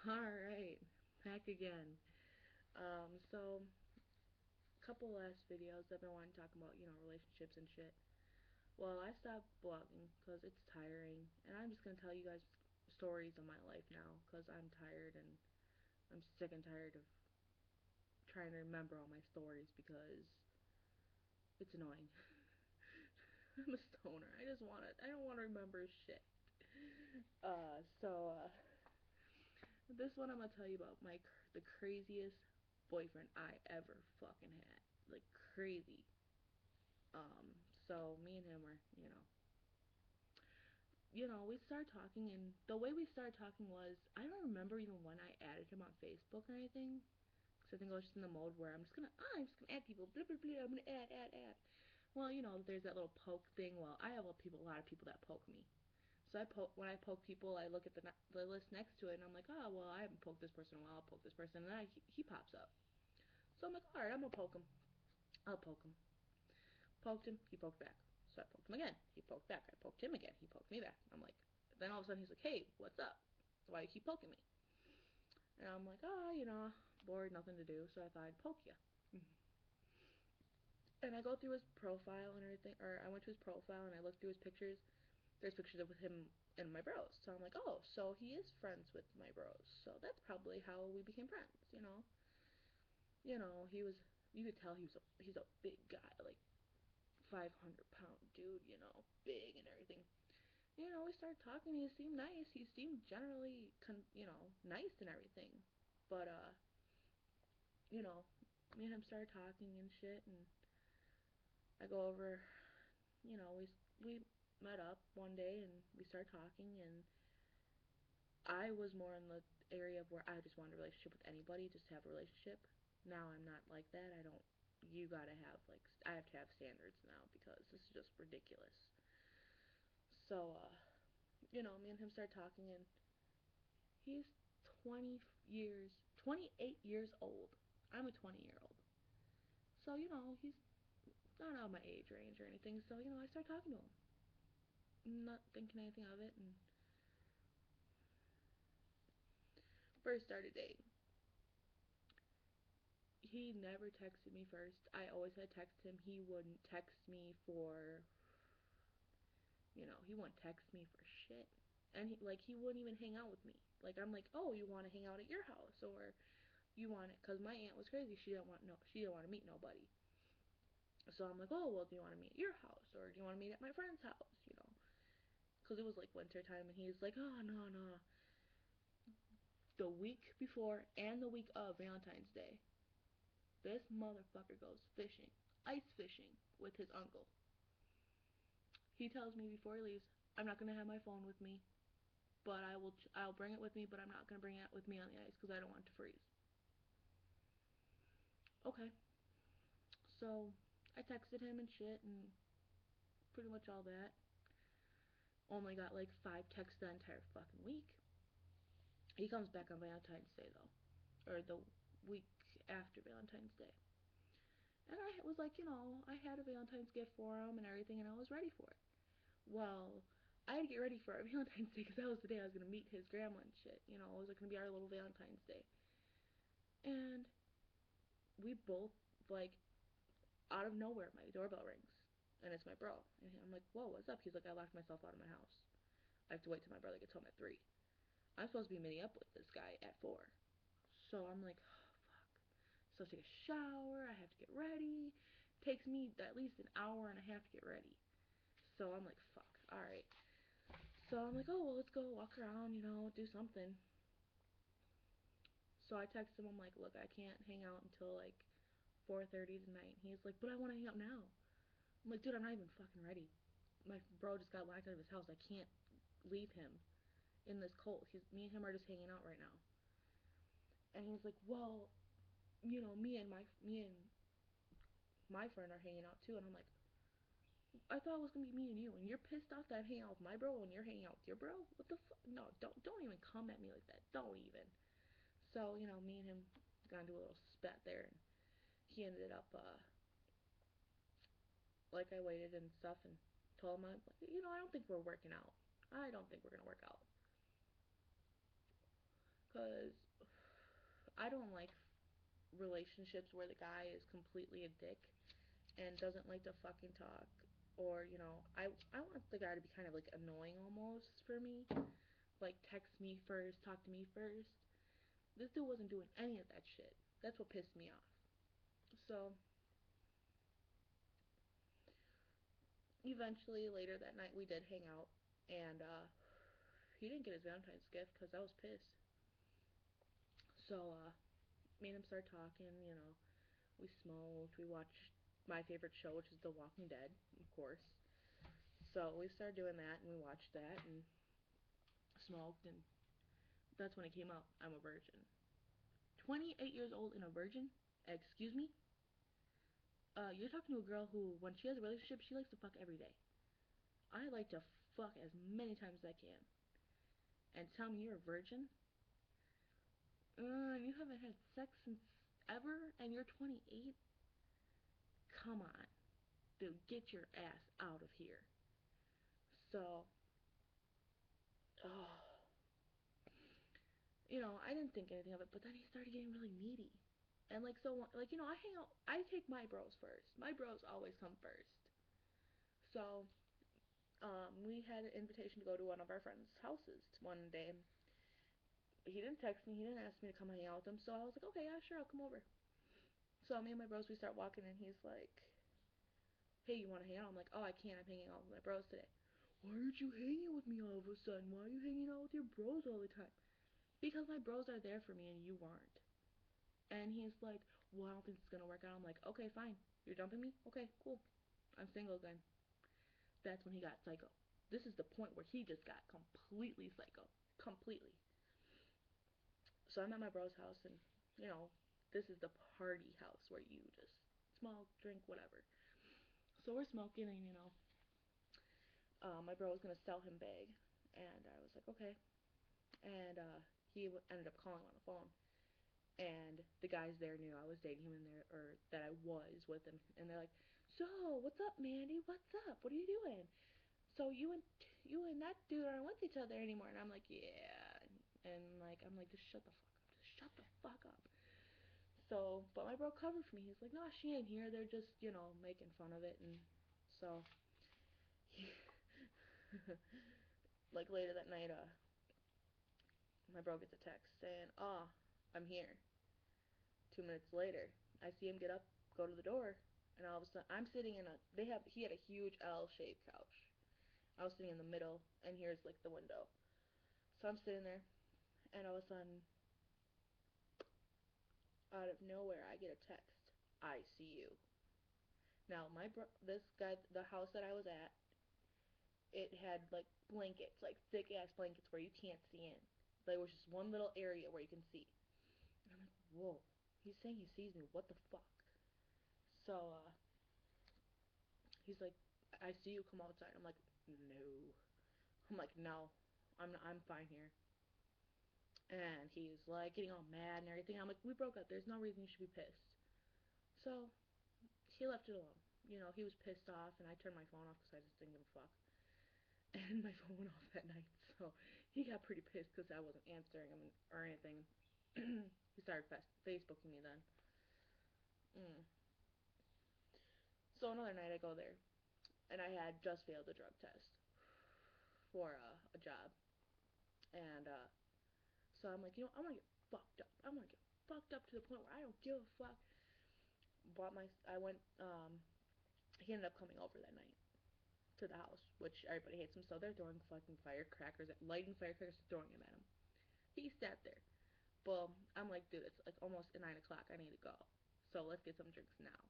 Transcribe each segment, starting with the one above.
Alright, back again. So, couple last videos I've been wanting to talk about, relationships and shit. Well, I stopped blogging because it's tiring, and I'm just gonna tell you guys stories of my life now because I'm tired and I'm sick and tired of trying to remember all my stories because it's annoying. I'm a stoner. I don't wanna remember shit. So, this one I'm gonna tell you about the craziest boyfriend I ever fucking had. Like, crazy. Um, so me and him were, we started talking, and the way we started talking was, I don't remember even when I added him on Facebook or anything, because I think I was just in the mode where I'm just gonna add people, blah, blah, blah, I'm gonna add. Well, there's that little poke thing. Well, I have a lot of people that poke me. So when I poke people, I look at the list next to it, and I'm like, oh, well, I haven't poked this person in a while, I'll poke this person, and then he pops up. So I'm like, alright, I'm gonna poke him. I'll poke him. Poked him, he poked back. So I poked him again. He poked back. I poked him again. He poked me back. I'm like, then all of a sudden he's like, hey, what's up? Why you keep poking me? And I'm like, oh, bored, nothing to do, so I thought I'd poke you. And I go through his profile and everything, or I went to his profile and I looked through his pictures. There's pictures of him and my bros. So I'm like, oh, so he is friends with my bros. So that's probably how we became friends. He was, you could tell he's a big guy, like 500-pound dude, big and everything. We started talking. He seemed nice. He seemed generally, nice and everything. But, you know, me and him started talking and shit, and I go over, we met up one day and we started talking, and I was more in the area of where I just wanted a relationship with anybody, just to have a relationship. Now I'm not like that. You gotta have, like, I have to have standards now because this is just ridiculous. So, me and him started talking, and he's 28 years old. I'm a 20-year-old. So, he's not out of my age range or anything. So, I started talking to him. Not thinking anything of it. And first started dating. He never texted me first. I always had text him. He wouldn't text me for, he wouldn't text me for shit. And he wouldn't even hang out with me. Like, I'm like, oh, you want to hang out at your house, or you want it? Cause my aunt was crazy. She didn't want to meet nobody. So I'm like, oh, well, do you want to meet at your house, or do you want to meet at my friend's house? Because it was like winter time, and he's like, oh, no, no. The week before and the week of Valentine's Day, this motherfucker goes fishing, ice fishing, with his uncle. He tells me before he leaves, I'm not gonna have my phone with me, but I'll bring it with me, but I'm not gonna bring it with me on the ice because I don't want it to freeze. Okay. So I texted him and shit and pretty much all that. Only got like 5 texts the entire fucking week. He comes back on Valentine's Day though, or the week after Valentine's Day. And I was like, I had a Valentine's gift for him and everything, and I was ready for it. Well, I had to get ready for our Valentine's Day because that was the day I was going to meet his grandma and shit. It was going to be our little Valentine's Day. And we both, like, out of nowhere, my doorbell rings. And it's my bro. And I'm like, whoa, what's up? He's like, I locked myself out of my house. I have to wait till my brother gets home at 3. I'm supposed to be meeting up with this guy at 4. So I'm like, oh, fuck. So I take a shower. I have to get ready. It takes me at least an hour and a half to get ready. So I'm like, fuck, alright. So I'm like, oh, well, let's go walk around, do something. So I text him, I'm like, look, I can't hang out until like 4:30 tonight. He's like, but I want to hang out now. I'm like, dude, I'm not even fucking ready. My bro just got locked out of his house. I can't leave him in this cold. Me and him are just hanging out right now. And he's like, well, me and my friend are hanging out too. And I'm like, I thought it was gonna be me and you, and you're pissed off that I'm hanging out with my bro when you're hanging out with your bro. What the fuck? No, don't even come at me like that. Don't even. So me and him got into a little spat there, and he ended up like, I waited and stuff and told him, I'm like, I don't think we're working out. I don't think we're gonna work out. Cause I don't like relationships where the guy is completely a dick and doesn't like to fucking talk. Or, I want the guy to be kind of like annoying almost for me. Like text me first, talk to me first. This dude wasn't doing any of that shit. That's what pissed me off. So eventually later that night we did hang out, and he didn't get his Valentine's gift because I was pissed. So me and him started talking. We smoked. We watched my favorite show, which is The Walking Dead, of course. So we started doing that, and we watched that and smoked, and that's when it came out. I'm a virgin. 28 years old and a virgin? Excuse me? You're talking to a girl who, when she has a relationship, she likes to fuck every day. I like to fuck as many times as I can. And tell me you're a virgin? You haven't had sex since ever, and you're 28? Come on, dude, get your ass out of here. So, oh, I didn't think anything of it, but then he started getting really needy. And like so, like I hang out. I take my bros first. My bros always come first. So, we had an invitation to go to one of our friends' houses one day. He didn't text me. He didn't ask me to come hang out with him. So I was like, okay, yeah, sure, I'll come over. So me and my bros, we start walking, and he's like, hey, you want to hang out? I'm like, oh, I can't. I'm hanging out with my bros today. Why aren't you hanging with me all of a sudden? Why are you hanging out with your bros all the time? Because my bros are there for me and you aren't. And he's like, well, I don't think it's going to work out. I'm like, okay, fine. You're dumping me? Okay, cool. I'm single again. That's when he got psycho. This is the point where he just got completely psycho. Completely. So I'm at my bro's house, and, you know, this is the party house where you just smoke, drink, whatever. So we're smoking, and, my bro was going to sell him bag. And I was like, okay. And he ended up calling on the phone. And the guys there knew I was dating him, or that I was with him. And they're like, so, what's up, Mandy? What's up? What are you doing? So you and that dude aren't with each other anymore. And I'm like, yeah. And like, I'm like, just shut the fuck up. Just shut the fuck up. So, but my bro covered for me. He's like, no, she ain't here. They're just, making fun of it. And so, like later that night, my bro gets a text saying, oh, I'm here. 2 minutes later, I see him get up, go to the door, and all of a sudden, I'm sitting in a. He had a huge L-shaped couch. I was sitting in the middle, and here's like the window. So I'm sitting there, and all of a sudden, out of nowhere, I get a text. I see you. Now, this guy, the house that I was at, it had like blankets, like thick ass blankets where you can't see in. There was just one little area where you can see. And I'm like, whoa. He's saying he sees me. What the fuck? So he's like, I see you. Come outside. I'm like, no. I'm like, no. I'm fine here. And he's like getting all mad and everything. I'm like, we broke up. There's no reason you should be pissed. So he left it alone. He was pissed off, and I turned my phone off because I just didn't give a fuck. And my phone went off that night, so he got pretty pissed because I wasn't answering him or anything. He started Facebooking me then. Mm. So another night I go there, and I had just failed the drug test for a job, and so I'm like, I want to get fucked up. I want to get fucked up to the point where I don't give a fuck. I went. He ended up coming over that night to the house, which everybody hates him, so they're throwing fucking firecrackers, lighting firecrackers, throwing them at him. He sat there. Well, I'm like, dude, it's like almost 9 o'clock. I need to go. So let's get some drinks now.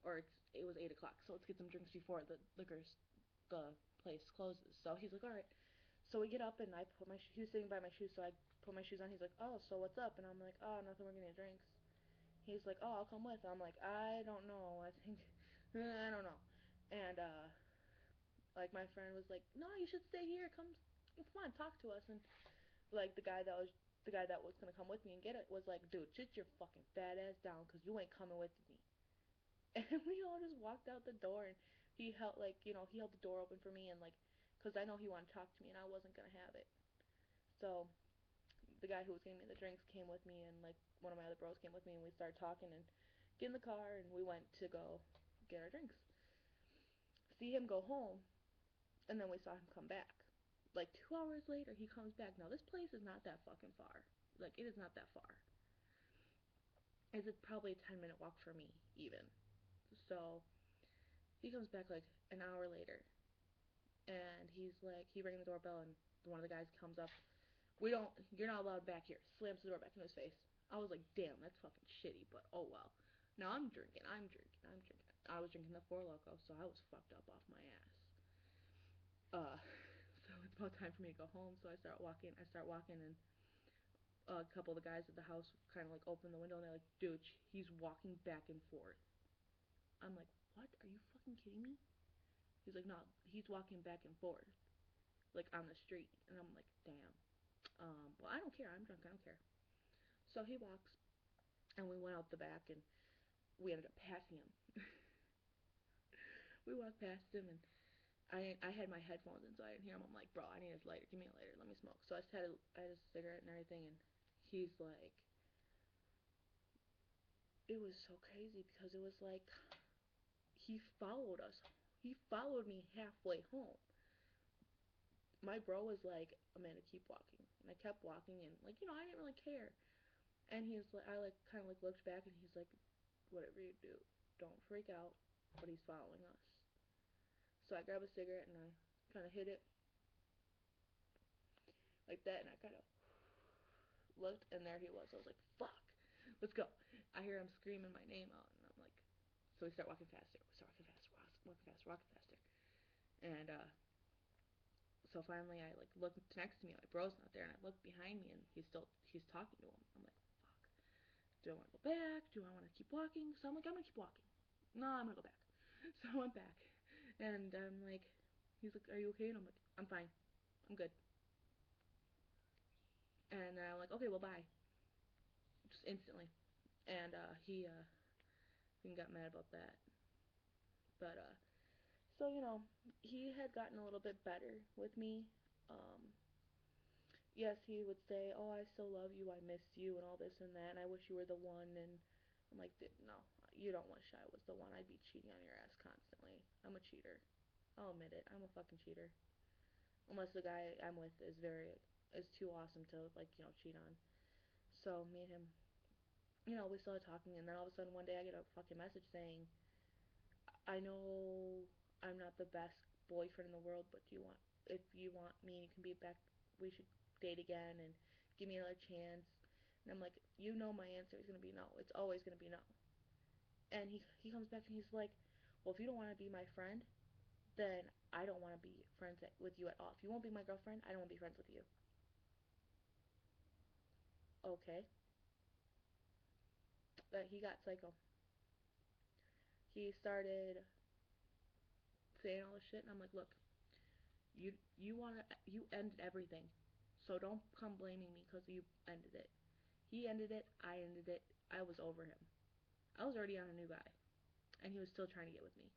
Or it was 8 o'clock. So let's get some drinks before the place closes. So he's like, all right. So we get up, and he was sitting by my shoes, so I put my shoes on. He's like, oh, so what's up? And I'm like, oh, nothing. We're getting drinks. He's like, oh, I'll come with. I'm like, I don't know. I think I don't know. And like my friend was like, no, you should stay here. Come on, talk to us. And like the guy that was gonna come with me and get it was like, dude, sit your fucking fat ass down, cause you ain't coming with me. And we all just walked out the door, and he held the door open for me, and like, cause I know he wanted to talk to me, and I wasn't gonna have it. So the guy who was getting me the drinks came with me, and like one of my other bros came with me, and we started talking and get in the car, and we went to go get our drinks. See him go home, and then we saw him come back. Like 2 hours later, he comes back. Now this place is not that fucking far. Like it is not that far. It's probably a 10-minute walk for me even. So he comes back like an hour later, and he's like, he rang the doorbell, and one of the guys comes up. You're not allowed back here. Slams the door back in his face. I was like, damn, that's fucking shitty, but oh well. Now I'm drinking. I was drinking the Four Loko, so I was fucked up off my ass. So it's about time for me to go home. So I start walking, and a couple of the guys at the house kind of like open the window, and they're like, dude, he's walking back and forth. I'm like, what? Are you fucking kidding me? He's like, no, he's walking back and forth, like on the street. And I'm like, damn. Well, I don't care. I'm drunk. I don't care. So he walks, and we went out the back, and we ended up passing him. We walked past him, and I had my headphones in, so I didn't hear him. I'm like, bro, I need a lighter. Give me a lighter. Let me smoke. So I had a cigarette and everything, and he's like, it was so crazy because it was like he followed us. He followed me halfway home. My bro was like, Amanda, keep walking. And I kept walking, and like, I didn't really care. And he's like, I like kind of like looked back, and he's like, whatever you do, don't freak out. But he's following us. So I grabbed a cigarette and I kind of hit it like that, and I kind of looked, and there he was. I was like, fuck, let's go. I hear him screaming my name out, and I'm like, so we start walking faster. Walking faster. And so finally I like look next to me, my bro's not there, and I look behind me, and he's talking to him. I'm like, fuck. Do I want to go back? Do I want to keep walking? So I'm like, I'm gonna keep walking. No, I'm gonna go back. So I went back, and I'm like, he's like, are you okay? And I'm like, I'm fine. I'm good. And I'm like, okay, well, bye. Just instantly. And he got mad about that. But so he had gotten a little bit better with me. Um, yes, he would say, "Oh, I still love you. I miss you, and all this and that. And I wish you were the one." And I'm like, "No, you don't wish I was the one. I'd be cheating on your ass constantly. I'm a cheater. I'll admit it. I'm a fucking cheater. Unless the guy I'm with is too awesome to like cheat on." So me and him, we started talking, and then all of a sudden one day I get a fucking message saying, "I know I'm not the best boyfriend in the world, but if you want me, you can be back. We should date again and give me another chance." And I'm like, my answer is gonna be no. It's always gonna be no. And he comes back and he's like, "Well, if you don't want to be my friend, then I don't want to be friends with you at all. If you won't be my girlfriend, I don't want to be friends with you." Okay. But he got psycho. He started saying all this shit, and I'm like, "Look, you ended everything, so don't come blaming me because you ended it. He ended it. I ended it. I was over him. I was already on a new guy, and he was still trying to get with me.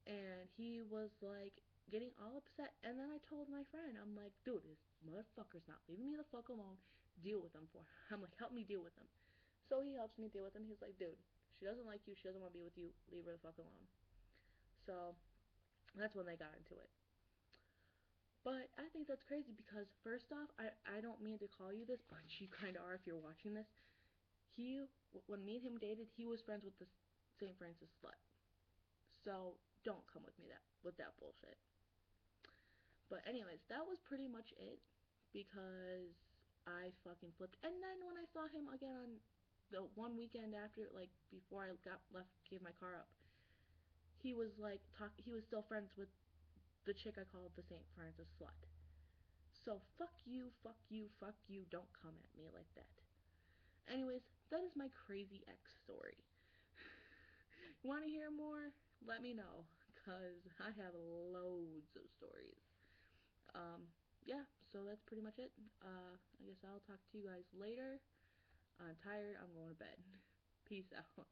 And he was like getting all upset. And then I told my friend, I'm like, dude, this motherfucker's not leaving me the fuck alone. Deal with him for. I'm like, help me deal with him. So he helps me deal with him. He's like, dude, she doesn't like you. She doesn't want to be with you. Leave her the fuck alone. So that's when they got into it. But I think that's crazy because first off, I don't mean to call you this, but you kind of are if you're watching this. When me and him dated, he was friends with the St. Francis slut. So don't come with that bullshit. But anyways, that was pretty much it because I fucking flipped. And then when I saw him again on the one weekend after, like before I got left, gave my car up, he was like he was still friends with the chick I called the St. Francis slut. So fuck you, fuck you, fuck you. Don't come at me like that. Anyways, that is my crazy ex story. You want to hear more? Let me know, because I have loads of stories. Um, yeah, so that's pretty much it. I guess I'll talk to you guys later. I'm tired. I'm going to bed. Peace out.